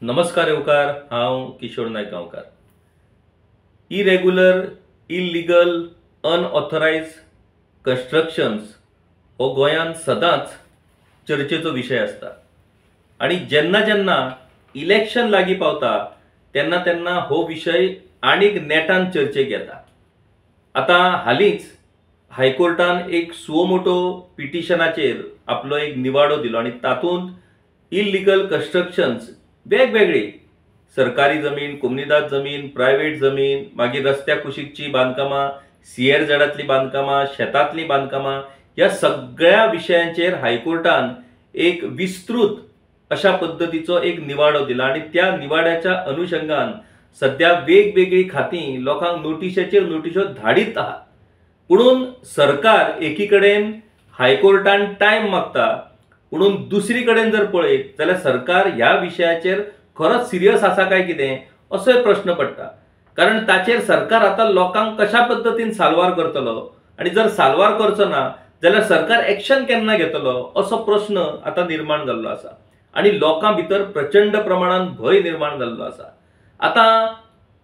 नमस्कार येवकार, हांव किशोर नायक गांवकार. इरेग्युलर, इल्लीगल, अनऑथरायज कन्स्ट्रक्शन्स हो गोंयांत सदांच चर्चेचो विशय आसता. आणि जेन्ना जेन्ना इलेक्शन लागीं पावता तेन्ना तेन्ना हो विशय आनीक नेटान चर्चेक येता. आतां हालींच हायकोर्टान एक सुमोटो पिटिशनाचेर आपलो एक निवाडो दिलो आणि तातूंत इल्लीगल कन्स्ट्रक्शन्स वेगवेगळी सरकारी जमीन, कम्युनिदाद जमीन, प्रायव्हेट जमीन, मागीर रस्त्या कुशीकची बांदकामां, CRZांतली बांदकामां, शेतांतली बांदकामां ह्या सगळ्या विशयांचेर हायकोर्टान एक विस्तृत अशा पद्धतीचो एक निवाडो दिला आणि त्या निवाड्याच्या अनुषंगान सध्या वेगवेगळी खातीं लोकांक नोटिशेचेर नोटिशो धाडीत आहात. पुणून सरकार एकीकडेन हायकोर्टान टायम मागता, पुणून दुसरी कडेन जर पळयत जाल्यार सरकार ह्या विशयाचेर खरोच सिरियस आसा काय कितें असोय प्रश्न पडटा. कारण ताचेर सरकार आता लोकांक कशा पद्धतीन साल्वार करतलो आणि जर साल्वार करचो ना जाल्यार सरकार एक्शन केन्ना घेतलो असो प्रश्न आता निर्माण जाल्लो आसा आणि लोकां भितर प्रचंड प्रमाणात भय निर्माण जाल्लो आसा. आता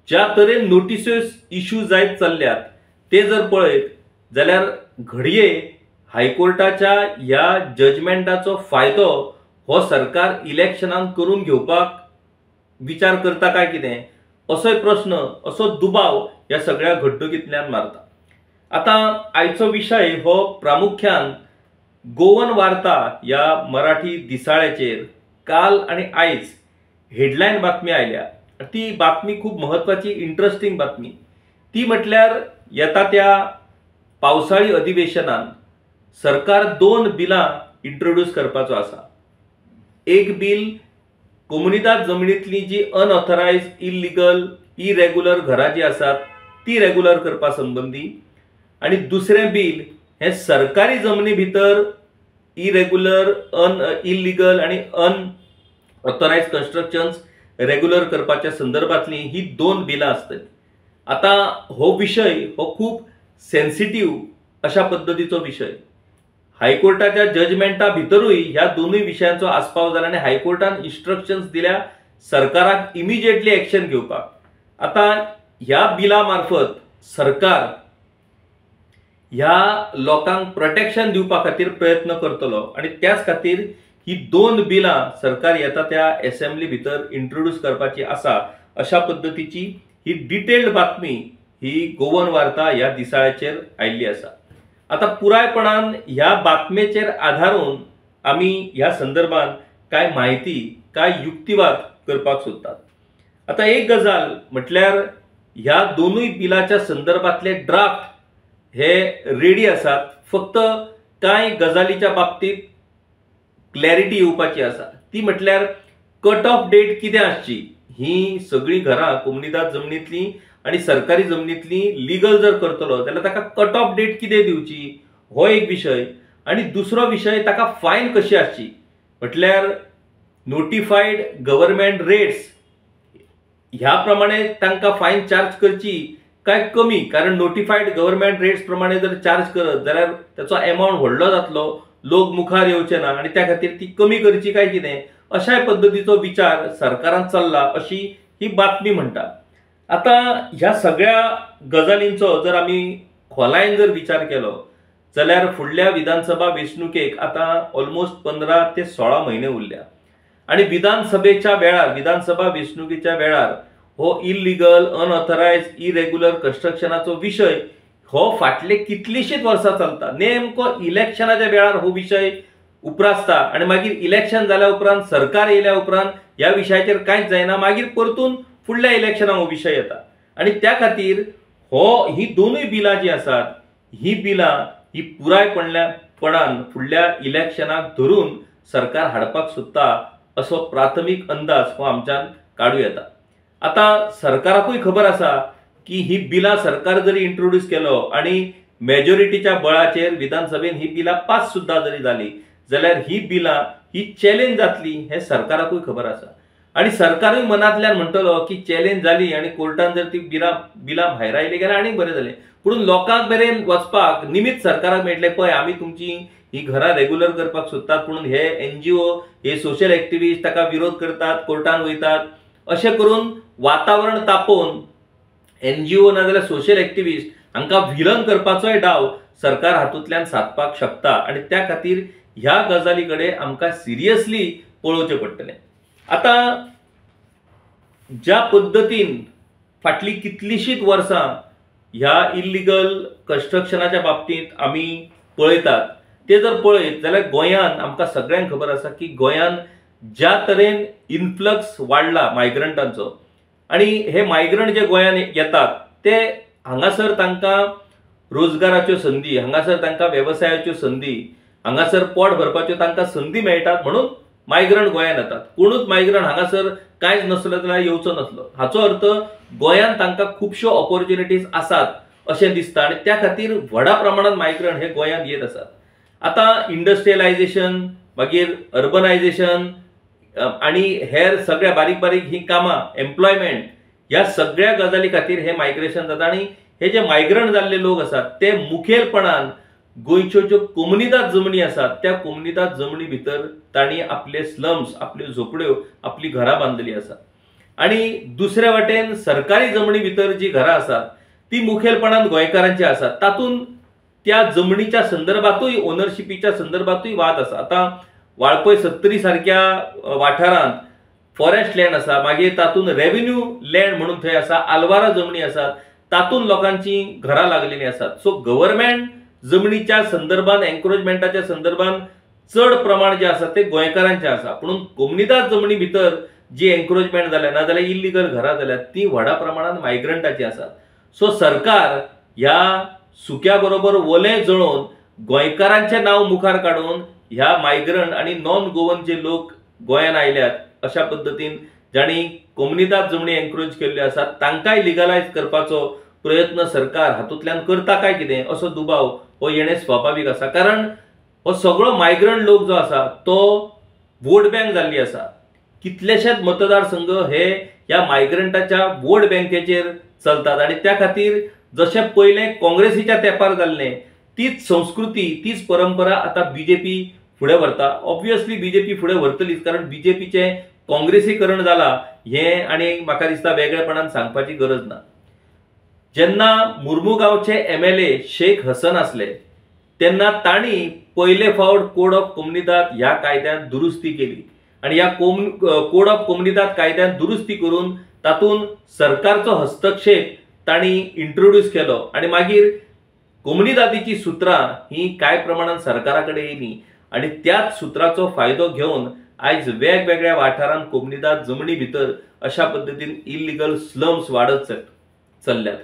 ज्या तरेन नोटिसो इश्यू जायत चल्ल्यात ते जर पळयत जाल्यार घडये हायकोर्टाच्या ह्या जजमेंटाचो फायदो हो सरकार इलेक्शनांत करून घेवपाक विचार करता काय कितें असोय प्रश्न, असो दुबाव ह्या सगळ्या घडणुकींतल्यान मारता. आता आयचो विशय हो प्रामुख्यान गोवन वार्ता ह्या मराठी दिसाळ्याचेर काल आणि आयज हेडलायन बातमी आयल्या. ती बातमी खूप महत्वाची, इंटरेस्टिंग बातमी. ती म्हटल्यार येता त्या पावसाळी अधिवेशनात सरकार 2 बिलां इंट्रोड्यूस करपाचो आसा. एक बिल कम्युनिदाद जमनींतली जी अनऑथरायज, इल्लीगल, इरेग्युलर घरां जी आसात ती रेग्युलर करपा संबंधी आणि दुसरें बिल हे सरकारी जमनी भितर इरेग्युलर, इल्लीगल आणि अनऑथरायज कन्स्ट्रक्शन्स रेग्युलर करपाच्या संदर्भातली ही 2 बिलां आसतली. आता हो विशय हो खूप सेन्सिटिव्ह अशा पद्धतीचो विशय. हायकोर्टाच्या जजमेंटा भितरूय ह्या दोनूय विशयांचो आस्पाव जाला आणि हायकोर्टान इन्स्ट्रक्शन्स दिल्या सरकाराक इमिजिएटली एक्शन घेवपाक. आता ह्या बिला मार्फत सरकार ह्या लोकांक प्रोटेक्शन दिवपा खातीर प्रयत्न करतलो आणि त्याच खातीर ही 2 बिलां सरकार येता त्या असेंब्ली भितर इंट्रोड्यूस करपाची आसा अशा पद्धतीची ही डिटेल्ड बातमी ही गोवन वार्ता ह्या दिसाळ्याचेर आयिल्ली आसा. आता पुरायपणान ह्या बातमेचेर आधारून आमी ह्या संदर्भात काय माहिती, काय युक्तिवाद करपाक सोदतात. आता एक गजाल म्हटल्यार ह्या दोनूय बिलाच्या संदर्भातले ड्राफ्ट हे रेडी आसात. फक्त काय गजालीच्या बाबतीत क्लॅरिटी येवपाची आसा. ती म्हटल्यार कट ऑफ डेट कितें आसची. ही सगळी घरां कम्युनिदाद जमनींतली आणि सरकारी जमनींतली लीगल जर करतलो जाल्यार ताका कट ऑफ डेट कितें दिवची हो एक विशय. आणि दुसरो विशय ताका फायन कशी आसची. म्हटल्यार नोटिफाईड गव्हर्नमेंट रेट्स ह्या प्रमाणे तांकां फायन चार्ज करची काय कमी. कारण नोटिफाईड गव्हर्नमेंट रेट्स प्रमाणे जर चार्ज करत जाल्यार त्याचो अमाउंट व्हडलो जातलो, लोक मुखार येवचे ना आणि त्या खातीर ती कमी करची काय कितें अशाय पद्धतीचो विचार सरकारान चल्ला अशी ही बातमी म्हणटा. आता ह्या सगळ्या गजालींचो जर आमी खोलायेन जर विचार केलो जाल्यार फुडल्या विधानसभा वेंचणुकेक आता ऑलमोस्ट 15 ते 16 म्हयने उरल्या आणि विधानसभेच्या वेळार, विधानसभा वेंचणुकेच्या वेळार हो इल्लीगल, अनऑथरायज, इरेग्युलर कन्स्ट्रक्शनाचो विशय हो फाटले कितलीशीच वर्सां चलता. नेमको इलेक्शनाच्या वेळार हो विशय उप्रासता आणि मागीर इलेक्शन जाल्या उपरांत, सरकार येयल्या उपरांत ह्या विशयाचेर कांयच जायना. मागीर परतून फुडल्या इलेक्शनाक हो विशय येता आणि त्या खातीर ही दोनूय बिलां जी आसात ही बिलां ही पुरायपणान फुडल्या इलेक्शनाक धरून सरकार हाडपाक सोदता असो प्राथमीक अंदाज हो आमच्यान काडूं येता. आता सरकाराकूय खबर आसा की ही बिलां सरकार जरी इंट्रोड्यूस केलो आणि मेजॉरिटीच्या बळाचेर विधानसभेन ही बिलां पास सुद्धा जरी जाली जाल्यार ही बिलां ही चॅलेंज जातली हे सरकाराकूय खबर आसा. आणि सरकारूय मनांतल्यान म्हणटलो की चॅलेंज जाली आणि कोर्टान जर ती बिलां भायर आयली जाल्यार आनीक बरें जालें. पूण लोकांक मेरेन वचपाक निमित सरकाराक मेळटलें, पळय आमी तुमची ही घरां रेग्युलर करपाक सोदतात, पूण हे NGO हे सोशल एक्टिविस्ट ताका विरोध करतात, कोर्टान वयतात. अशें करून वातावरण तापोवन NGO नाजाल्यार सोशल एक्टिविस्ट हांकां विलन करपाचोय डाव सरकार हातूंतल्यान सादपाक शकता आणि त्या खातीर ह्या गजाली कडेन आमकां सिरियसली पळोवचें पडटलें. आतां ज्या पद्दतीन फाटली कितलीशींच वर्सां ह्या इल्लिगल कन्स्ट्रक्शनाच्या बाबतींत आमी पळयतात, ते जर पळयत जाल्यार गोंयांत आमकां सगळ्यांक खबर आसा की गोंयांत ज्या तरेन इन्फ्लक्स वाडला मायग्रंटांचो आणि हे मायग्रंट जे गोंयांत येतात ते हांगासर तांकां रोजगाराच्यो संदी, हांगासर तांकां वेवसायाच्यो संदी, हांगासर पोट भरपाच्यो तांकां संदी मेळटात म्हणून मायग्रंट गोंयांत येतात. कोणूच मायग्रंट हांगासर कांयच नसलो जाल्यार येवचो नसलो. हाचो अर्थ गोंयांत तांकां खुबश्यो ऑपॉर्च्युनिटीज आसात अशें दिसता आणि त्या खातीर व्हडा प्रमाणात मायग्रंट हे गोंयांत येत आसात. आतां इंडस्ट्रियलायझेशन, मागीर अर्बनायझेशन आणि हेर सगळ्या बारीक बारीक ही कामां, एम्प्लॉयमेंट, ह्या सगळ्या गजाली खातीर हे मायग्रेशन जाता आणि हे जे मायग्रंट जाल्ले लोक आसात ते मुखेलपणान गोंयच्यो ज्यो कोमुनिदाद जमनी आसात त्या कोमुनिदाद जमनी भितर तांणी आपले स्लम्स, आपल्यो झोपड्यो, आपली घरां बांदली आसात. आणि दुसऱ्या वाटेन सरकारी जमनी भितर जी घरां आसात ती मुखेलपणान गोंयकारांची आसात. तातूंत त्या जमनीच्या संदर्भातूय, ओनरशिपीच्या संदर्भातूय वाद आसा. आतां वाळपय 70 सारख्या वाठारांत फॉरेस्ट लँड आसा, मागीर तातूंत रेव्हेन्यू लँड म्हणून थंय आसा, आलवारा जमनी आसात, तातूंत लोकांची घरां लागलेली आसात. सो गव्हर्नमेंट जमनीच्या संदर्भात, एन्क्रोचमेंटाच्या संदर्भात चड प्रमाण जे आसा ते गोंयकारांचे आसा. पूण कोमुनिदाद जमनी भितर जी एन्क्रोचमेंट जाल्या ना जाल्यार इल्लिगल घरां जाल्यात ती व्हडा प्रमाणात मायग्रंटाची आसात. सो सरकार ह्या सुक्या बरोबर ओलें जळोवन गोंयकारांचें नांव मुखार काडून ह्या मायग्रंट आणि नॉन गोवन जे लोक गोंयांत आयल्यात अशा पद्दतीन जांणी कोमुनिदाद जमनी एन्क्रोच केल्ल्यो आसात तांकांय लिगलायज करपाचो प्रयत्न सरकार हातूंतल्यान करता काय कितें असो दुबाव हो येणें स्वाभावीक आसा. कारण हो सगळो मायग्रंट लोक जो आसा तो वोट बँक जाल्ली आसा. कितलेशेच मतदारसंघ हे ह्या मायग्रंटाच्या वोट बँकेचेर चलतात आणि त्या खातीर जशें पयलें काँग्रेसीच्या तेंपार जाल्लें तीच संस्कृती, तीच परंपरा आता बीजेपी फुडें व्हरता. ऑब्वियसली बीजेपी फुडें व्हरतलीच, कारण बीजेपीचें काँग्रेसीकरण जाला हें आनी म्हाका दिसता वेगळेपणान सांगपाची गरज ना. जेन्ना मुर्मुगांवचे MLA शेख हसन आसले तेन्ना तांणी पयले फावट कोड ऑफ कोमुनिदाद ह्या कायद्यांत दुरुस्ती केली आणि ह्या कोड ऑफ कोमुनिदाद कायद्यांत दुरुस्ती करून तातूंत सरकारचो हस्तक्षेप तांणी इंट्रोड्यूस केलो आणि मागीर कोमुनिदादीची सुत्रां ही कांय प्रमाणात सरकारा कडेन येयली आणि त्याच सुत्राचो फायदो घेवन आयज वेगवेगळ्या वाठारांत कोमुनिदाद जमनी भितर अशा पद्दतीन इल्लिगल स्लम्स वाडत चल्ल्यात.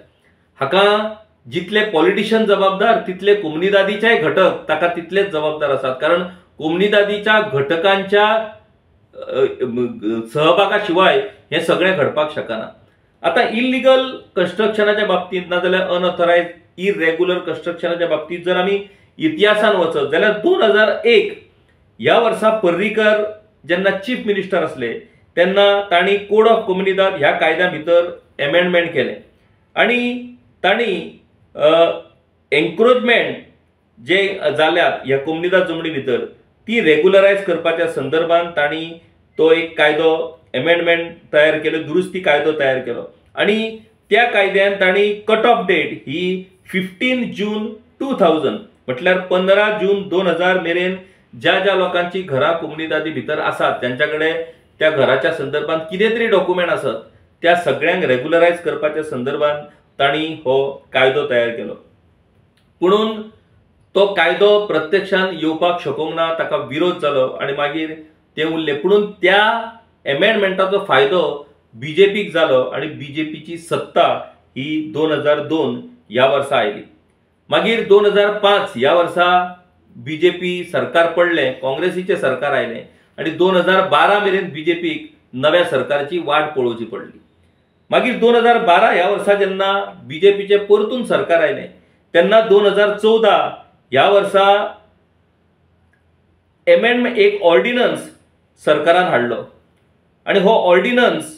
हाका जितले पॉलिटिशियन जबाबदार तितले कोमुनिदादीचे घटक ताका तितलेच जबाबदार आसात. कारण कोमुनिदादीच्या घटकांच्या सहभागा शिवाय हे सगळें घडपाक शकना. आता इल्लिगल कन्स्ट्रक्शनाच्या बाबतींत ना जाल्यार अनऑथरायज्ड इरेग्युलर कन्स्ट्रक्शनाच्या बाबतींत जर आमी इतिहासान वचत जाल्यार 2001 ह्या वर्सा पर्रीकर जेन्ना चीफ मिनिस्टर असले तेन्ना तांणी कोड ऑफ कोमुनिदाद ह्या कायद्या भितर एमेंडमेंट केलें आणि तांणी एन्क्रोचमेंट जे जाल्यात ह्या कोमुनिदाद जमनी भितर ती रेग्युलरायज करपाच्या संदर्भात तांणी तो एक कायदो एमेंडमेंट तयार केलो, दुरुस्ती कायदो तयार केलो आणि त्या कायद्यान तांणी कट ऑफ डेट ही 15 जून 2000 म्हटल्यार 15 जून 2000 मेरेन ज्या ज्या लोकांची घरां कोमुनिदादी भितर आसात, ज्यांच्याकडे त्या घराच्या संदर्भात कितें तरी डॉक्युमेंट आसत, त्या सगळ्यांक रेग्युलरायज करपाच्या संदर्भात तांणी हो कायदो तयार केलो. पुणून तो कायदो प्रत्यक्षान येवपाक शकूंक ना, ताका विरोध जालो आणि मागीर ते उरलें. पुणून त्या एमेंडमेंटाचो फायदो बीजेपीक जालो आणि बीजेपीची सत्ता ही 2002 ह्या वर्सा आयली. मागीर 2005 ह्या वर्सा बीजेपी सरकार पडलें, काँग्रेसीचें सरकार आयलें आणि 2012 मेरेन बीजेपीक नव्या सरकारची वाट पळोवची पडली. मागीर 2012 ह्या वर्सा जेन्ना बीजेपीचे परतून सरकार आयलें तेन्ना 2014 ह्या वर्सा एमेंडमेंट एक ऑर्डिनन्स सरकारान हाडलो आणि हो ordinance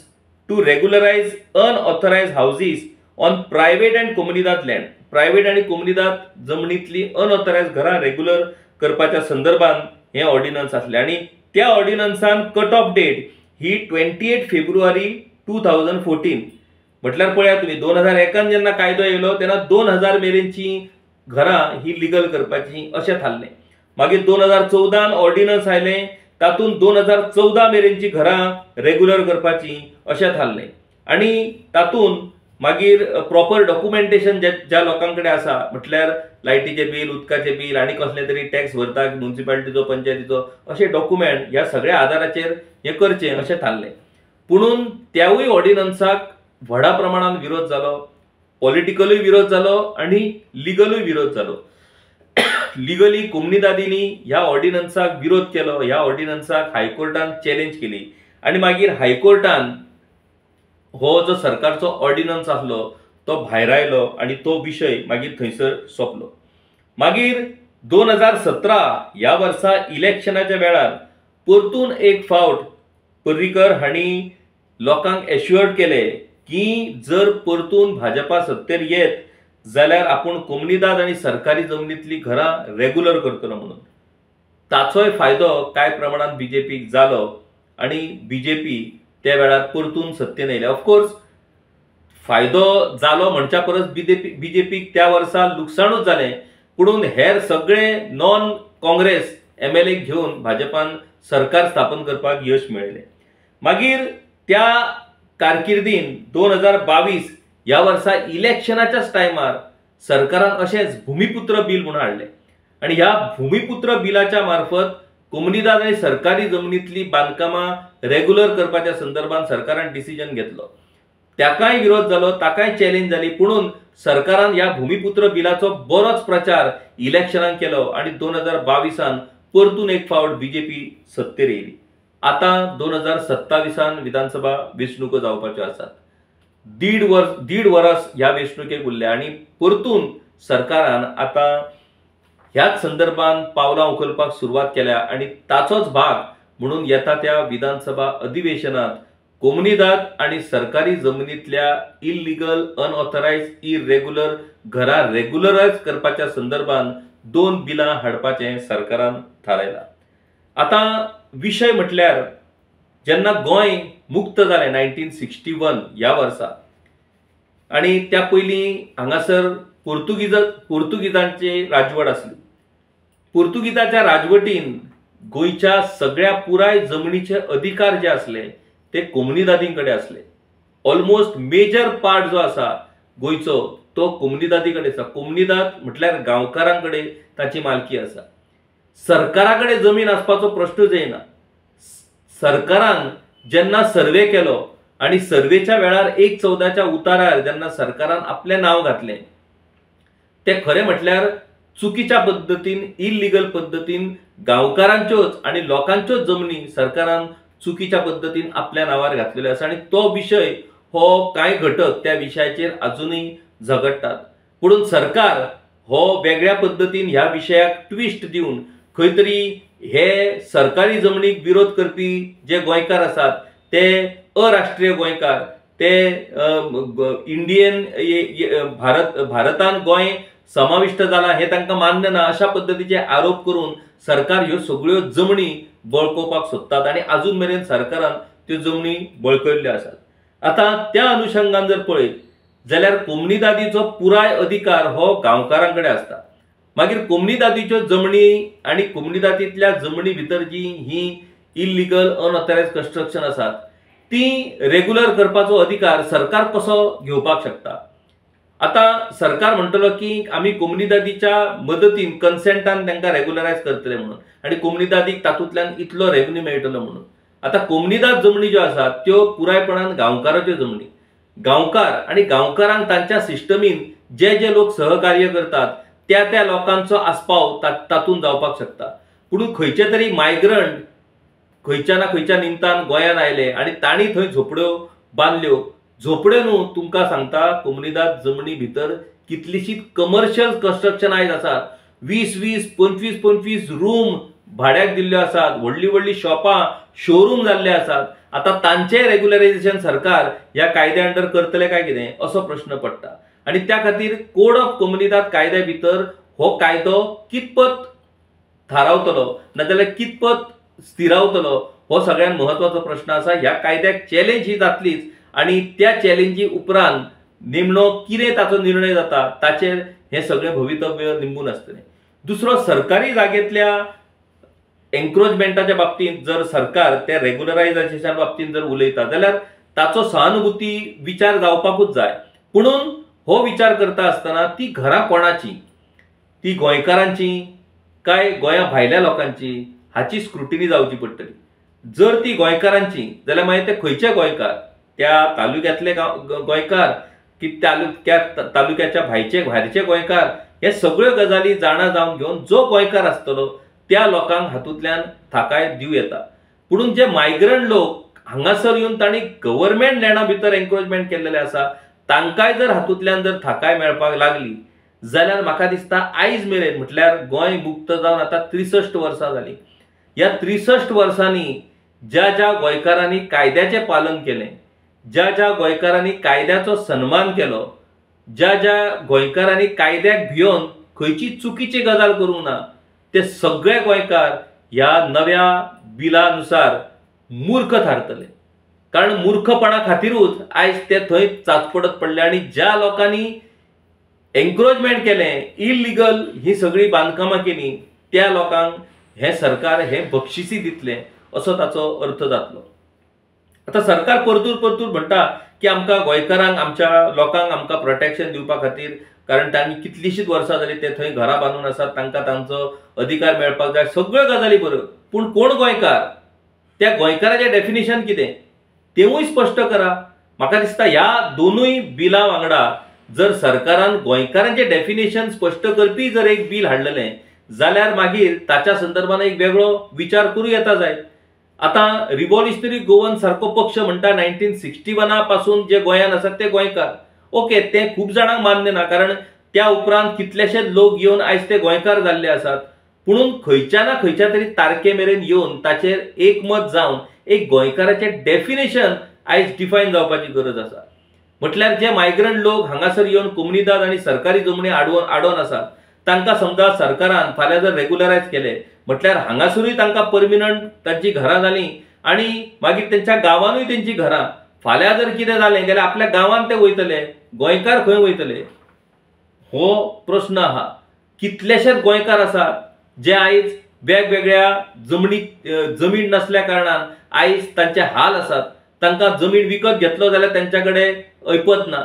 to regularise unauthorised houses on private and comunidade land, private आणि कोमुनिदाद जमनीतली अनऑथरायज्ड घरां रेग्युलर करपाच्या संदर्भात हे ऑर्डिनन्स असले आणि त्या ऑर्डिनन्सान कट ऑफ डेट ही 28 फेब्रुवारी 2014 म्हटल्यार पळया तुम्ही 2001 जेन्ना कायदो येयलो तेन्ना 2000 मेरेनची घरां ही लिगल करपाची अशें थारलें. मागीर 2014 ऑर्डिनन्स आयले, तातूंत 2014 मेरेनची घरां रेग्युलर करपाची अशें थारलें आणि तातूंत मागीर प्रॉपर डॉक्युमेंटेशन ज्या लोकांकडे आसा म्हटल्यार लायटीचे बील, उदकाचे बील आणि कसले तरी टॅक्स भरता म्युनिसिपालिटीचो, पंचायतीचो असे डॉक्युमेंट ह्या सगळ्या आधाराचेर हे करचें अशें थारलें. पुणून त्यावूय ऑर्डिनन्साक व्हडा प्रमाणात विरोध जालो, पॉलिटिकलूय विरोध जालो आणि लिगलूय विरोध जालो. लिगली कोमुनिदादींनी ह्या ऑर्डिनन्साक विरोध केलो, ह्या ऑर्डिनन्साक हायकोर्टान चॅलेंज केली आणि मागीर हायकोर्टान हो जो सरकारचो ऑर्डिनन्स आसलो तो भायर आयलो आणि तो विषय मागीर थंयसर सोंपलो. मागीर 2017 ह्या वर्सा इलेक्शनाच्या वेळार परतून एक फावट पर्रीकर हांणी लोकांक एश्युअर्ड केले की जर परतून भाजपा सत्तेर येत जाल्यार आपूण कोमुनिदाद आणि सरकारी जमनींतली घरां रेग्युलर करतलो म्हणून. ताचोय फायदो कांय प्रमाणात बीजेपीक जालो आणि बीजेपी त्या वेळार परतून सत्तेन येयले. ऑफकोर्स फायदो जालो म्हणच्या परस बीजेपीक त्या वर्सा लुकसाणूच जालें, पुणून हेर सगळे नॉन काँग्रेस MLA घेवन भाजपान सरकार स्थापन करपाक यश मेळयलें. मागीर त्या कारकिर्दीन 2022 ह्या वर्सा इलेक्शनाच्याच टायमार सरकारान अशेंच भूमिपुत्र बिल म्हणून हाडलें आणि ह्या भूमिपुत्र बिलाच्या मार्फत कोमुनिदाद आणि सरकारी जमनींतली बांदकामां रेग्युलर करपाच्या संदर्भात सरकारान डिसिजन घेतलो. ताकाय विरोध जालो, ताकाय चॅलेंज जाली, पुणून सरकारान ह्या भूमिपुत्र बिलाचो बरोच प्रचार इलेक्शनाक केलो आणि 2022 परतून एक फावट बीजेपी सत्तेर येयली. आता 2027 विधानसभा वेंचणुको जावपाच्यो आसात. दीड वर्स ह्या वेंचणुकेक उरले आणि परतून सरकारान आता ह्याच संदर्भात पावलां उखलपाक सुरवात केल्या आणि ताचोच भाग म्हणून येता त्या विधानसभा अधिवेशनात कोमुनिदाद आणि सरकारी जमनींतल्या इल्लीगल, अनऑथरायज्ड, इरेग्युलर घरां रेग्युलरायज करपाच्या संदर्भात 2 बिलां हाडपाचें सरकारान थारायलां. आता विषय म्हटल्यार जेन्ना गोंय मुक्त जालें 1961 ह्या वर्सा आणि त्या पयलीं हांगासर पोर्तुगीजांची राजवट आसली. पोर्तुगीजाच्या राजवटीन गोंयच्या सगळ्या पुराय जमनीचे अधिकार जे असले ते कोमुनिदादीं कडेन असले. ऑलमोस्ट मेजर पार्ट जो आसा गोंयचो तो कोमुनिदादी कडेन आसा. कोमुनिदाद म्हटल्यार गांवकारांकडे ताची मालकी आसा. सरकाराकडे जमीन आसपाचो प्रश्नच येना. सरकारान जेन्ना सर्वे केलो आणि सर्वेच्या वेळार 1/14 उतारार जेन्ना सरकारान आपलें नाव घातलें ते खरें म्हटल्यार चुकीच्या पद्दतीन, इल्लीगल पद्दतीन गांवकारांच्योच आणि लोकांच्योच जमनी सरकारान चुकीच्या पद्दतीन आपल्या नावार घातलेल्यो आसा आणि तो विषय हो कांय घटक त्या विशयाचेर अजूनही झगडटात. पुणून सरकार हो वेगळ्या पद्दतीन ह्या विशयाक ट्विस्ट दिवन खंय तरी हे सरकारी जमनीक विरोध करपी जे गोंयकार आसात ते अराष्ट्रीय गोंयकार, ते इंडियन भारतान गोंय समाविष्ट जाला हे तांकां मान्य ना अशा पद्दतीचे आरोप करून सरकार ह्यो सगळ्यो जमनी बळकावपाक सोदतात आणि अजून मेरेन सरकारान त्यो जमनी बळकयल्ल्यो आसात. आता त्या अनुषंगान जर पळयत जाल्यार कोमुनिदादीचो पुराय अधिकार हो गांवकारांकडे आसता. मागीर कोमुनिदादीच्यो जमनी आणि कोमुनिदादींतल्या जमनी भितर जी ही इल्लीगल, अनऑथरायज्ड कन्स्ट्रक्शन आसात ती रेग्युलर करपाचो अधिकार सरकार कसो घेवपाक शकता. आता सरकार म्हणटलो की आम्ही कोमुनिदादीच्या मदतीन, कन्सेंटान तांकां रेग्युलरायज करतले म्हणून आणि कोमुनिदादीक तातूंतल्यान इतलो रेव्हेन्यू मेळटलो म्हणून. आता कोमुनिदाद जमनी ज्यो आसात त्यो पुरायपणान गांवकाराच्यो जमनी. गांवकार आणि गांवकारांक तांच्या सिस्टमीन जे लोक सहकार्य करतात त्या लोकांचो आस्पाव तातूंत जावपाक शकता. पुणून खंयचे तरी मायग्रंट खंयच्या ना खंयच्या निमतान गोंयान आयले आणि तांणी थंय झोपड्यो बांदल्यो. झोपड्यो न्हू, तुमकां सांगता कोमुनिदाद जमनी भितर कितलीशीच कमर्शियल कन्स्ट्रक्शन आयज आसात. 20-20, 25-25 रूम भाड्याक दिल्ल्यो आसात. व्हडली शॉपां, शोरूम जाल्ले आसात. आता तांचे रेग्युलरायझेशन सरकार ह्या कायद्या अंडर करतले काय कितें असो प्रश्न पडटा आणि त्या खातीर कोड ऑफ कोमुनिदाद कायद्या भितर हो कायदो कितपत थारावतलो नाजाल्यार कितपत स्थिरावतलो हो सगळ्यात महत्वाचो प्रश्न आसा। ह्या कायद्याक चॅलेंज ही जातलीच आणि त्या चॅलेंजी उपरांत नेमणो कितें ताचो निर्णय जाता ताचेर हे सगळे भवितव्य निंबून आसतलें। दुसरो, सरकारी जागेंतल्या एन्क्रोचमेंटाच्या बाबतींत जर सरकार त्या रेग्युलरायझेशना बाबतींत जर उलयता जाल्यार ताचो सहानुभूती विचार जावपाकूच जाय। पुणून हो विचार करता आसतना ती घरां कोणाची, ती गोंयकारांची काय गोंया भायल्या लोकांची हाची स्क्रुटिनी जावची पडटली। जर ती गोंयकारांची जाल्यार मागीर ते खंयचे गोंयकार, त्या तालुक्यातले गोंयकार की तालुक्याच्या भायरचे गोंयकार, हे सगळ्यो गजाली जाणा जावन घेवन जो गोंयकार आसतलो त्या लोकांक हातूंतल्यान थाकाय दिव येता। पुणून जे मायग्रंट लोक हांगासर येवन तांणी गव्हर्नमेंट लँडा भितर एन्क्रोचमेंट केल्लेले आसा तांकांय जर हातूंतल्यान जर थाकाय मेळपाक लागली जाल्यार म्हाका दिसता आयज मेरेन म्हटल्यार गोंय मुक्त जावन आता 63 वर्सां जाली। ह्या 63 वर्सांनी ज्या ज्या गोंयकारांनी कायद्याचें पालन केलें, ज्या ज्या गोंयकारांनी कायद्याचो सन्मान केलो, ज्या ज्या गोंयकारांनी कायद्याक भियोन खंयची चुकीची गजाल करूंक ना, ते सगळे गोंयकार ह्या नव्या बिलानुसार मूर्ख थारतले। कारण मूर्खपणा खातीरूच आयज ते थंय चाचपडत पडले आणि ज्या लोकांनी एन्क्रोचमेंट केलें, इलिगल ही सगळी बांदकामां केली, त्या लोकांक हे सरकार हे बक्षिसी दितले असो ताचो अर्थ जातलो। आता सरकार परतूर म्हणटा की आमकां गोंयकारांक, आमच्या लोकांक आमकां प्रोटेक्शन दिवपा खातीर, कारण तांणी कितलीशींच वर्सां जाली ते थंय घरां बांदून आसात, तांकां तांचो अधिकार मेळपाक जाय, सगळ्यो गजाली बऱ्यो। पूण कोण गोंयकार, त्या गोंयकाराचें डेफिनेशन कितें तेवूय स्पश्ट करा। म्हाका दिसता ह्या दोनूय बिलां वांगडा जर सरकारान गोंयकारांचे डेफिनेशन स्पश्ट करपी जर एक बील हाडलेलें जाल्यार मागीर ताच्या संदर्भान एक वेगळो विचार करूं येता जाय। आता रिव्होल्युशनरी गोवन सारको पक्ष म्हणटा 1961 पासून जे गोंयान आसात ते गोंयकार, ओके, ते खूब जाणांक मान्य ना, कारण त्या उपरांत कितलेशेच लोक येवन आयज ते गोंयकार जाल्ले आसात। पुणून खंयच्या ना खंयच्या तरी तारखे मेरेन येवन ताचेर एकमत जावन एक गोंयकाराचें डेफिनेशन आयज डिफायन जावपाची गरज आसा। म्हटल्यार जे मायग्रंट लोक हांगासर येवन कोमुनिदाद आनी सरकारी जमनी आडोवन आसात तांकां समजा सरकारान फाल्यां जर रेग्युलरायज केले म्हटल्यार हांगासरूय तांकां परमिनंट तांची घरां जालीं आणि मागीर त्यांच्या गांवांनूय तेंची घरां। फाल्यां जर कितें जालें जाल्यार आपल्या गांवांत ते वयतले, गोंयकार खंय वयतले हो प्रश्न आहा। कितलेशेच गोंयकार आसात जे आयज वेगवेगळ्या जमीन नसल्या कारणान आयज तांचे हाल आसात, तांकां जमीन विकत घेतलो जाल्यार त्यांच्याकडे ऐपत ना,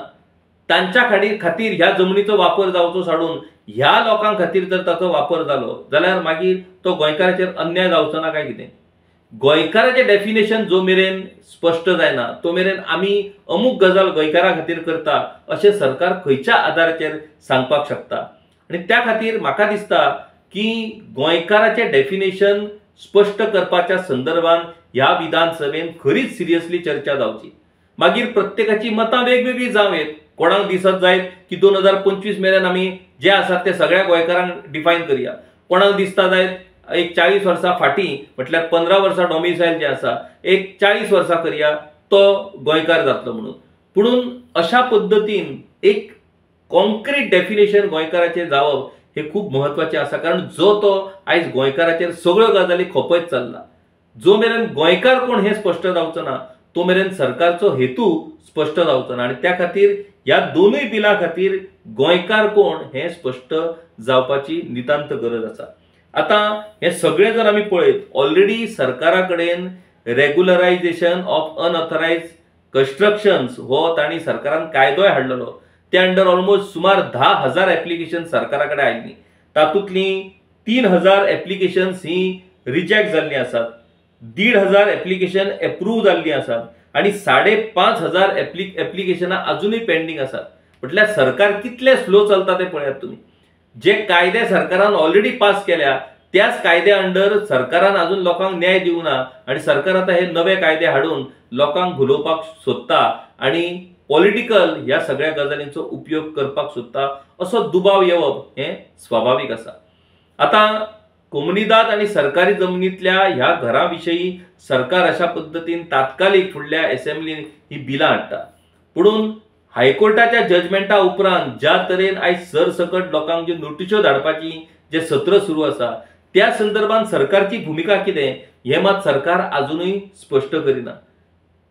तांच्या खातीर ह्या जमनीचो वापर जावचो सोडून ह्या लोकांक खातीर जर ताचो वापर जालो जाल्यार मागीर तो गोंयकाराचेर अन्याय जावचो ना काय कितें? गोंयकाराचें डेफिनेशन जो मेरेन स्पश्ट जायना तो मेरेन आमी अमूक गजाल गोंयकारा खातीर करता अशें सरकार खंयच्या आदाराचेर सांगपाक शकता? आणि त्या खातीर म्हाका दिसता की गोंयकाराचें डेफिनेशन स्पश्ट करपाच्या संदर्भान ह्या विधानसभेन खरीच सिरियसली चर्चा जावची। मागीर प्रत्येकाची मतां वेगवेगळी जावेत, कोणाक दिसत जायत की 2025 मेरेन आमी जे आसात ते सगळ्या गोंयकारांक डिफायन करया, कोणाक दिसता जायत एक 40 वर्सां फाटीं म्हटल्यार 15 वर्सां डॉमिसायल जे आसा एक 40 वर्सां करया तो गोंयकार जातलो म्हणून। पुणून अशा पद्दतीन एक कॉन्क्रीट डेफिनेशन गोंयकाराचें जावप हे खूब महत्वाचें आसा, कारण जो तो आयज गोंयकाराचेर सगळ्यो गजाली खोपयत चल्ला। जो मेरेन गोंयकार कोण हे स्पश्ट जावचो ना तो मेरेन सरकारचो हेतू स्पश्ट जावचो ना, आणि त्या खातीर ह्या दोनूय बिलां खातीर गोंयकार कोण हे स्पश्ट जावपाची नितांत गरज आसा। आता हे सगळे जर आमी पळयत, ऑलरेडी सरकारा कडेन रेग्युलरायझेशन ऑफ अनऑथरायज कन्स्ट्रक्शन्स हो तांणी सरकारान कायदोय हाडलेलो, त्या अंडर ऑलमोस्ट सुमार 10,000 एप्लिकेशन सरकारा कडेन आयिल्लीं, तातूंतली 3,000 एप्लिकेशन्स ही रिजेक्ट जाल्लीं आसात, 1,500 एप्लिकेशन एप्रूव्ह जाल्लीं आसात आणि 5,500 एप्लिकेशनां अजूनही पेंडिंग आसात। म्हटल्यार सरकार कितले स्लो चलता ते पळयात तुम्ही। जे कायदे सरकारान ऑलरेडी पास केल्या त्याच कायद्या अंडर सरकारान अजून लोकांक न्याय दिवना आणि सरकार आता हे नवे कायदे हाडून लोकांक भुलोवपाक सोदता आणि पॉलिटिकल ह्या सगळ्या गजालींचो उपयोग करपाक सोदता असो दुबाव येवप हे स्वाभाविक आसा। आता कोमुनिदाद आणि सरकारी जमनीतल्या ह्या घरांविषयी सरकार अशा पद्धतीन तात्कालिक फुडल्या असेंब्लीन ही बिलां हाडटा, पुणून हायकोर्टाच्या जजमेंटा उपरांत ज्या तरेन आयज सरसकट लोकांक ज्यो नोटिश्यो धाडपाची जे सत्र सुरू आसा त्या संदर्भात सरकारची भूमिका कितें हे मात सरकार अजूनही स्पष्ट करिना।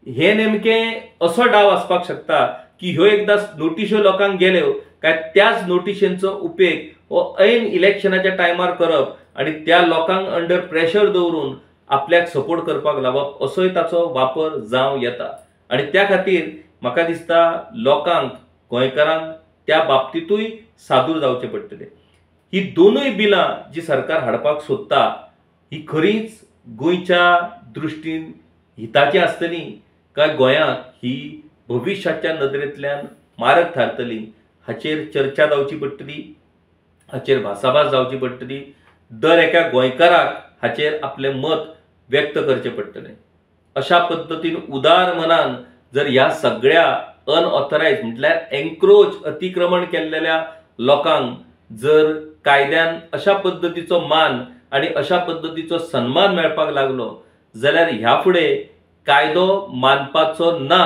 हे नेमके असो डाव आसपाक शकता की ह्यो एकदा नोटिश्यो लोकांक गेल्यो काय त्याच नोटिशेंचो उपेग हो ऐन इलेक्शनाच्या टायमार करप आणि त्या लोकांक अंडर प्रेशर दवरून आपल्याक सपोर्ट करपाक लावप असोय ताचो वापर जावं येता। आणि त्या खातीर म्हाका दिसता लोकांक गोंयकारांक त्या बाबतीतूय सादूर जावचे पडटले। ही दोनूय बिलां जी सरकार हाडपाक सोदता ही खरीच गोंयच्या दृश्टीन हिताची आसतली काय गोंयांक ही भविष्याच्या नदरेंतल्यान मारक थारतली हाचेर चर्चा जावची पडटली, हाचेर भासाभास जावची पडटली। दर एका गोंयकाराक हाचेर आपले मत व्यक्त करचे पडटले। अशा पद्धतीन उदार मनान जर ह्या सगळ्या अनऑथरायज म्हटल्यार एन्क्रोच अतिक्रमण केल्लेल्या लोकांक जर कायद्यान अशा पद्धतीचो मान आणि अशा पद्धतीचो सन्मान मेळपाक लागलो जाल्यार ह्या फुडें कायदो मानपाचो ना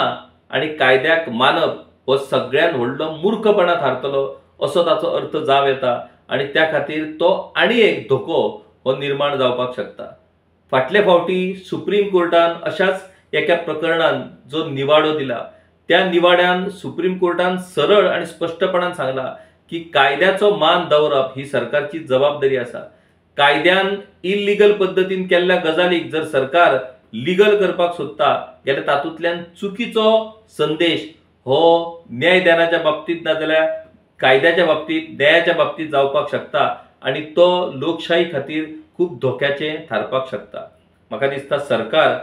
आणि कायद्याक मानप हो सगळ्यात व्हडलो मूर्खपणा थारतलो असो ताचो अर्थ जाव येता। आणि त्या खातीर तो आनी एक धोको हो निर्माण जावपाक शकता। फाटले फावटी सुप्रीम कोर्टान अशाच एका प्रकरणान जो निवाडो दिला त्या निवाड्यान सुप्रीम कोर्टान सरळ आणि स्पष्टपणान सांगला की कायद्याचो मान दवरप ही सरकारची जबाबदारी आसा। कायद्यान इल्लीगल पद्धतीन केल्ल्या गजालीक जर सरकार लीगल करपाक सोदता जाल्यार तातूंतल्यान चुकीचो संदेश हो न्यायदानाच्या बाबतीत ना जाल्यार कायद्याच्या बाबतीत न्यायाच्या बाबतीत जावपाक शकता आणि तो लोकशाही खातीर खूप धोक्याचे थारपाक शकता। म्हाका दिसता सरकार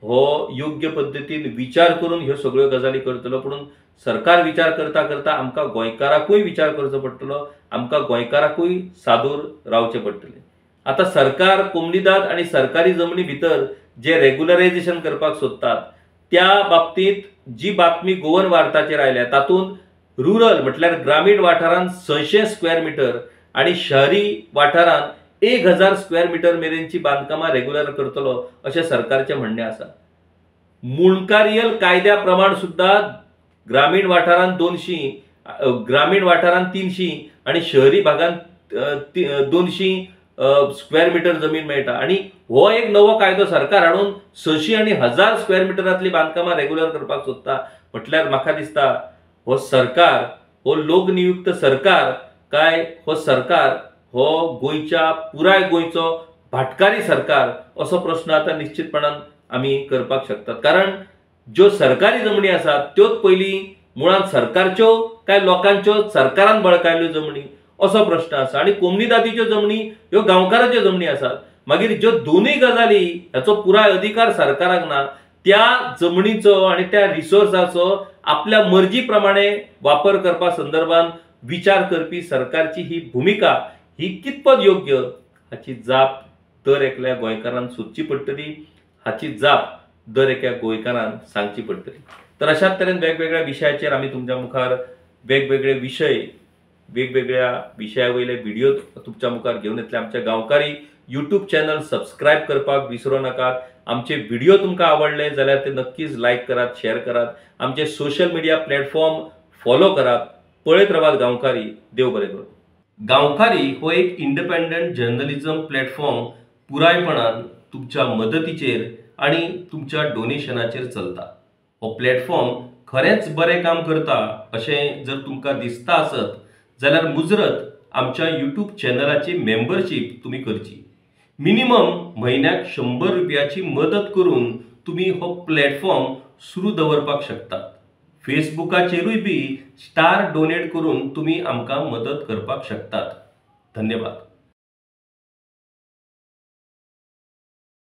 हो योग्य पद्धतीन विचार करून ह्यो सगळ्यो गजाली करतलो, पण सरकार विचार करता करता आमकां गोंयकाराकूय विचार करचो पडटलो, आमकां गोंयकाराकूय सादूर रावचे पडटले। आता सरकार कोमनीदाद आणि सरकारी जमनी भितर जे रेग्युलरायझेशन करपाक सोदतात त्या बाबतीत जी बातमी गोवन वार्ताचेर आयल्या तातूंत रुरल म्हटल्यार ग्रामीण वाठारांत 600 स्क्वेअर मिटर आणि शहरी वाठारांत 1000 स्क्वेअर मिटर मेरेनची बांदकामां रेग्युलर करतलो अशें सरकारचे म्हणणे आसा। मुणकारियल कायद्या प्रमाण सुद्धा ग्रामीण वाठारांत 200, ग्रामीण वाठारांत 300 आणि शहरी भागांत 200 स्क्वेअर मिटर जमीन मेळटा आणि हो एक नवो कायदो सरकार हाडून 600 आणि 1000 स्क्वेअर मिटरांतली बांदकामां रेग्युलर करपाक सोदता म्हटल्यार म्हाका दिसता हो सरकार हो लोकनियुक्त सरकार काय हो सरकार हो गोंयच्या पुराय गोंयचो भाटकारी सरकार असो प्रश्न आता निश्चितपणान आमी करपाक शकतात। कारण ज्यो सरकारी जमनी आसात त्योच पयली मुळात सरकारच्यो काय लोकांच्यो सरकारान बळकायल्ल्यो जमनी असो प्रश्न आसा आणि कोमनीदादीच्यो जमनी ह्यो गांवकाराच्यो जमनी आसात। मागीर ज्यो दोनूय गजाली ह्याचो पुराय अधिकार सरकाराक ना त्या जमनीचो आणि त्या रिसोर्साचो आपल्या मर्जी प्रमाणे वापर करपा संदर्भात विचार करपी सरकारची ही भूमिका ही कितपत योग्य हाची जाप दर एकल्या गोंयकारान सोदची पडटली, हाची जाप दर एका गोंयकारान सांगची पडटली। तर अशाच तरेन वेगवेगळ्या विशयाचेर आमी तुमच्या मुखार वेगवेगळे विषय वेगवेगळ्या विशया वयले व्हिडिओ तुमच्या मुखार घेवन येतले। आमच्या गांवकारी यूट्यूब चॅनल सबस्क्राईब करपाक विसरू नाकात। आमचे व्हिडिओ तुमकां आवडले जाल्यार ते नक्कीच लाईक करात, शेअर करात, आमचे सोशल मीडिया प्लॅटफॉर्म फॉलो करात। पळयत रावात गांवकारी। देव बरें करूं। गांवकारी हो एक इंडिपेंडंट जर्नलिझम प्लॅटफॉर्म पुरायपणान तुमच्या मदतीचेर आणि तुमच्या डोनेशनाचेर चलता। हो प्लॅटफॉर्म खरेंच बरें काम करता अशें जर तुमकां दिसता आसत जाल्यार मुजरत आमच्या यूट्यूब चॅनलाची मेंबरशीप तुम्ही करची। मिनिमम म्हयन्याक 100 रुपयाची मदत करून तुम्ही हो प्लॅटफॉर्म सुरू दवरपाक शकतात। फेसबुकाचेरूय बी स्टार डोनेट करून तुम्ही आमकां मदत करपाक शकतात। धन्यवाद।